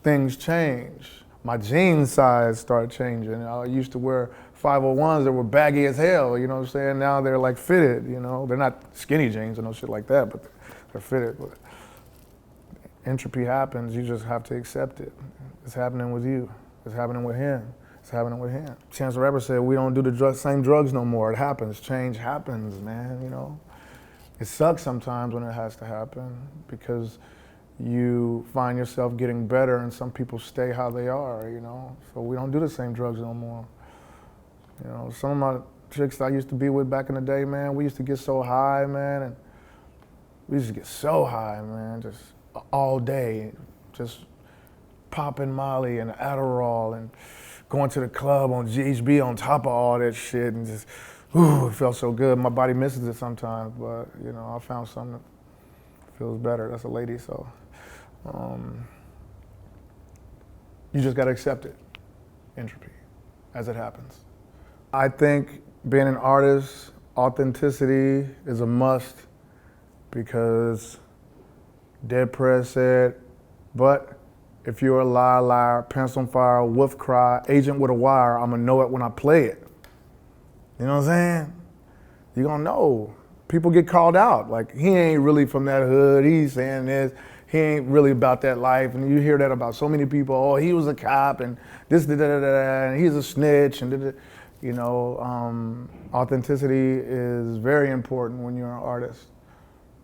things change. My jean size started changing. I used to wear 501s that were baggy as hell, you know what I'm saying? Now they're like fitted, you know? They're not skinny jeans or no shit like that, but they're fitted. But entropy happens, you just have to accept it. It's happening with you. It's happening with him. It's happening with him. Chance the Rapper said, we don't do the same drugs no more. It happens. Change happens, man, you know? It sucks sometimes when it has to happen because you find yourself getting better and some people stay how they are, you know? So we don't do the same drugs no more. You know, some of my chicks I used to be with back in the day, man, we used to get so high, man, and we used to get so high, man, just all day, just popping Molly and Adderall and going to the club on GHB on top of all that shit and just, ooh, it felt so good. My body misses it sometimes, but, you know, I found something that feels better. That's a lady, so you just gotta accept it, entropy, as it happens. I think being an artist, authenticity is a must because Dead Prez said, but if you're a liar, liar, pants on fire, wolf cry, agent with a wire, I'm gonna know it when I play it. You know what I'm saying? You're gonna know. People get called out. Like, he ain't really from that hood, he's saying this, he ain't really about that life. And you hear that about so many people. Oh, he was a cop and this, da, da, da, da, and he's a snitch, and da, da. You know, authenticity is very important when you're an artist.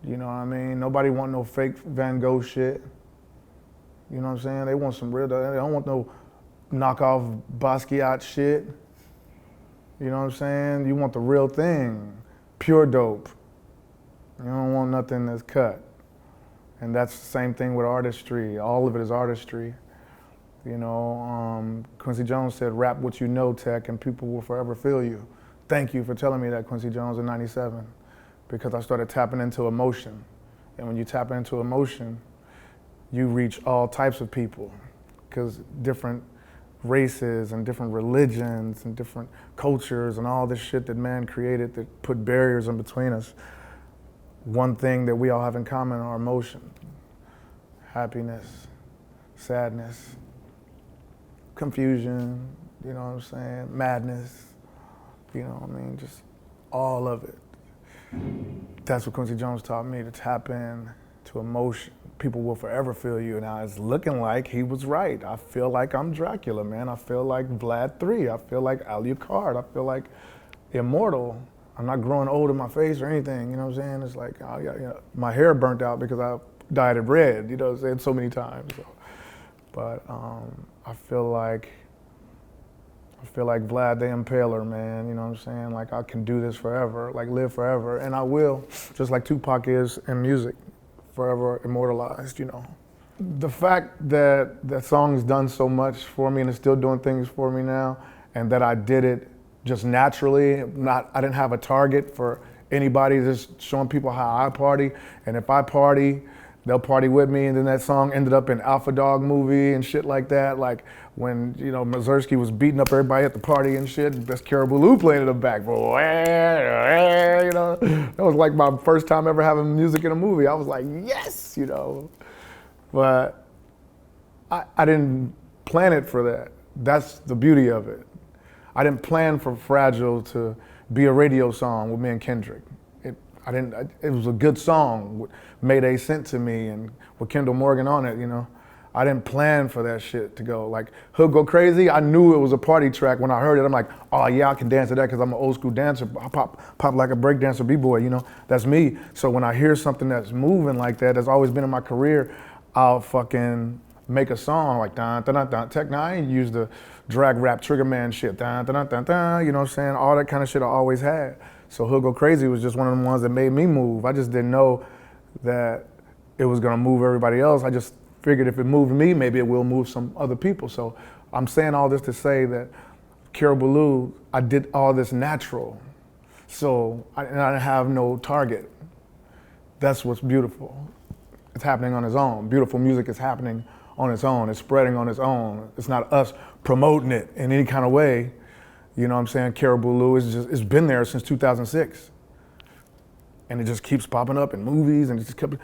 You know what I mean? Nobody want no fake Van Gogh shit. You know what I'm saying? They want some real, they don't want no knockoff Basquiat shit. You know what I'm saying? You want the real thing, pure dope. You don't want nothing that's cut. And that's the same thing with artistry. All of it is artistry. You know, Quincy Jones said, rap what you know, Tech, and people will forever feel you. Thank you for telling me that, Quincy Jones, in '97, because I started tapping into emotion. And when you tap into emotion, you reach all types of people, because different races and different religions and different cultures and all this shit that man created that put barriers in between us. One thing that we all have in common are emotion. Happiness, sadness, confusion, you know what I'm saying, madness, you know what I mean, just all of it. That's what Quincy Jones taught me, to tap in to emotion. People will forever feel you. Now it's looking like he was right. I feel like I'm Dracula, man. I feel like Vlad 3. I feel like Alucard. I feel like immortal. I'm not growing old in my face or anything, you know what I'm saying? It's like, oh, yeah, you know, my hair burnt out because I dyed it red, you know what I'm saying, so many times. So. But I feel like Vlad the Impaler, man, you know what I'm saying? Like, I can do this forever, like live forever, and I will, just like Tupac is in music, forever immortalized, you know. The fact that that song's done so much for me and it's still doing things for me now, and that I did it just naturally, I didn't have a target for anybody, just showing people how I party, and if I party, they'll party with me, and then that song ended up in Alpha Dog movie and shit like that, like when, you know, Mazursky was beating up everybody at the party and shit, that's Caribou Lou playing in the back, you know, that was like my first time ever having music in a movie. I was like, yes, you know, but I didn't plan it for that. That's the beauty of it. I didn't plan for Fragile to be a radio song with me and Kendrick. It was a good song, Mayday sent to me, and with Kendall Morgan on it, you know. I didn't plan for that shit to go. Like, Hood Go Crazy, I knew it was a party track. When I heard it, I'm like, oh yeah, I can dance to that because I'm an old school dancer. I pop like a break dancer, b-boy, you know, that's me. So when I hear something that's moving like that, that's always been in my career, I'll fucking make a song like dun dun dun dun. Tech-9ne used the drag rap Trigger Man shit, dun dun dun dun dun, you know what I'm saying? All that kind of shit I always had. So Hood Go Crazy was just one of the ones that made me move. I just didn't know that it was gonna move everybody else. I just figured if it moved me, maybe it will move some other people. So I'm saying all this to say that Caribou Lou, I did all this natural. So I didn't have no target. That's what's beautiful. It's happening on its own. Beautiful music is happening on its own. It's spreading on its own. It's not us promoting it in any kind of way. You know what I'm saying? Caribou Lou it's been there since 2006. And it just keeps popping up in movies, and it just kept,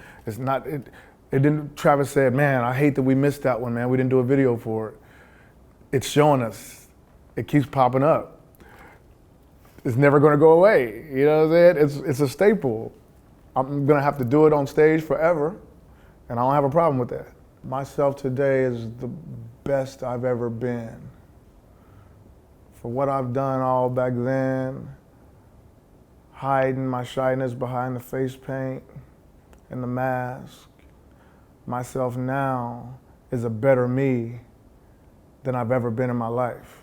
It didn't, Travis said, man, I hate that we missed that one, man. We didn't do a video for it. It's showing us. It keeps popping up. It's never gonna go away. You know what I'm saying? It's a staple. I'm gonna have to do it on stage forever, and I don't have a problem with that. Myself today is the best I've ever been. For what I've done all back then, hiding my shyness behind the face paint and the mask, myself now is a better me than I've ever been in my life.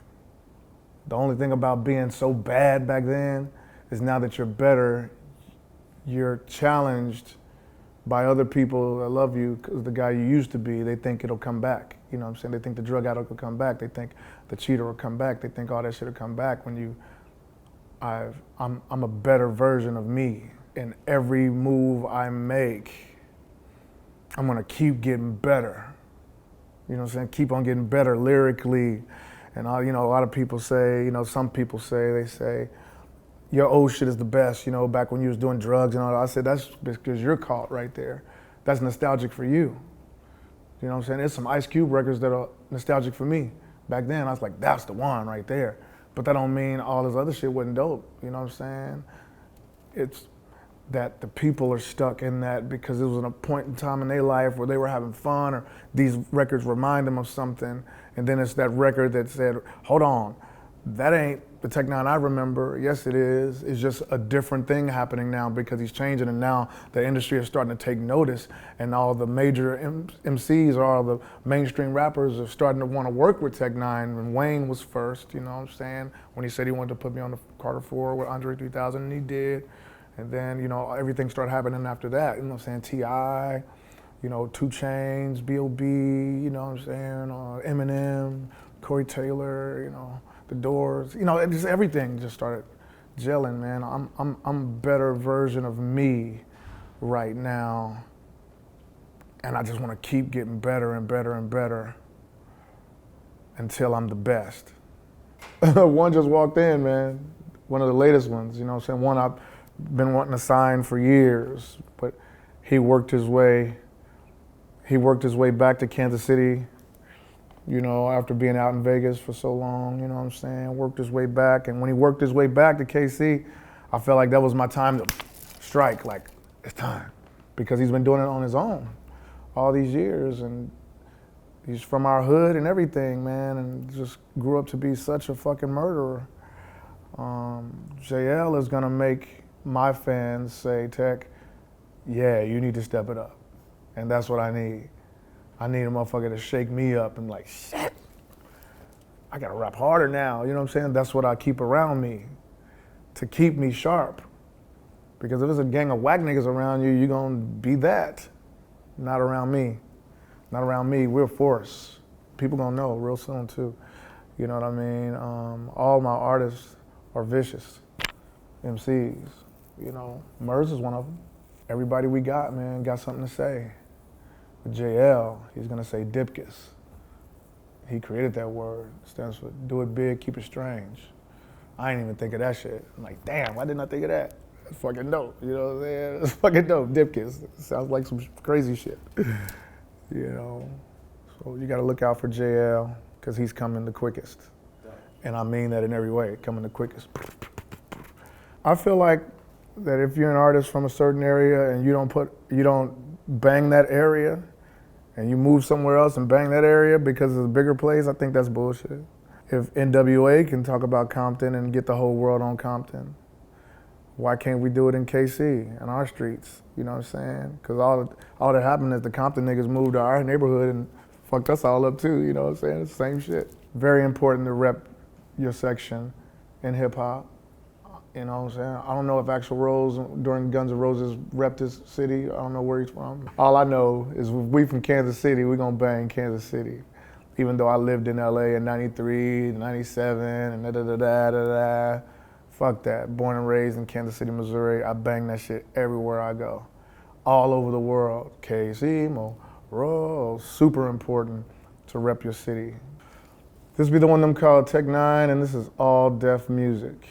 The only thing about being so bad back then is now that you're better, you're challenged by other people that love you because the guy you used to be, they think it'll come back. You know what I'm saying? They think the drug addict will come back. They think the cheater will come back. They think all that shit will come back when I'm a better version of me. In every move I make, I'm gonna keep getting better. You know what I'm saying? Keep on getting better lyrically. And a lot of people say, some people say, they say, your old shit is the best, back when you was doing drugs and all that. I said, that's because you're caught right there. That's nostalgic for you. You know what I'm saying? There's some Ice Cube records that are nostalgic for me. Back then, I was like, that's the one right there. But that don't mean all this other shit wasn't dope. You know what I'm saying? It's that the people are stuck in that because it was a point in time in their life where they were having fun or these records remind them of something. And then it's that record that said, hold on, that ain't the N9ne I remember. Yes, it is. It's just a different thing happening now because he's changing, and now the industry is starting to take notice, and all the major MCs or all the mainstream rappers are starting to want to work with N9ne. And Wayne was first, you know what I'm saying? When he said he wanted to put me on the Carter 4 with Andre 3000, and he did. And then, everything started happening after that. You know what I'm saying? T.I., 2 Chainz, B.O.B., you know what I'm saying? Eminem, Corey Taylor, The Doors, just everything just started gelling, man. I'm a better version of me right now, and I just want to keep getting better and better and better until I'm the best. One just walked in, man. One of the latest ones, you know what I'm saying? One I've been wanting to sign for years, but he worked his way back to Kansas City. After being out in Vegas for so long, you know what I'm saying? Worked his way back, and when he worked his way back to KC, I felt like that was my time to strike, like, it's time. Because he's been doing it on his own all these years, and he's from our hood and everything, man, and just grew up to be such a fucking murderer. JL is gonna make my fans say, Tech, yeah, you need to step it up. And that's what I need. I need a motherfucker to shake me up and like, shit, I gotta rap harder now, you know what I'm saying? That's what I keep around me, to keep me sharp. Because if there's a gang of whack niggas around you, you're gonna be that. Not around me. Not around me, we're a force. People gonna know real soon too. You know what I mean? All my artists are vicious MCs. Murs is one of them. Everybody we got, man, got something to say. With JL, he's gonna say dipkiss. He created that word. It stands for do it big, keep it strange. I ain't even think of that shit. I'm like, damn, why didn't I think of that? That's fucking dope, you know what I'm saying? That's fucking dope, dipkiss. Sounds like some crazy shit. So you gotta look out for JL, because he's coming the quickest. And I mean that in every way, coming the quickest. I feel like that if you're an artist from a certain area and you don't bang that area, and you move somewhere else and bang that area because it's a bigger place, I think that's bullshit. If NWA can talk about Compton and get the whole world on Compton, why can't we do it in KC, in our streets? You know what I'm saying? Because all that happened is the Compton niggas moved to our neighborhood and fucked us all up too, you know what I'm saying? It's the same shit. Very important to rep your section in hip hop. You know what I'm saying? I don't know if Axl Rose during Guns N' Roses repped this city. I don't know where he's from. All I know is if we from Kansas City, we gonna bang Kansas City. Even though I lived in LA in 93, 97, and da-da-da-da-da-da. Fuck that. Born and raised in Kansas City, Missouri. I bang that shit everywhere I go. All over the world. KC, Mo, super important to rep your city. This be the one them called N9ne, and this is all deaf music.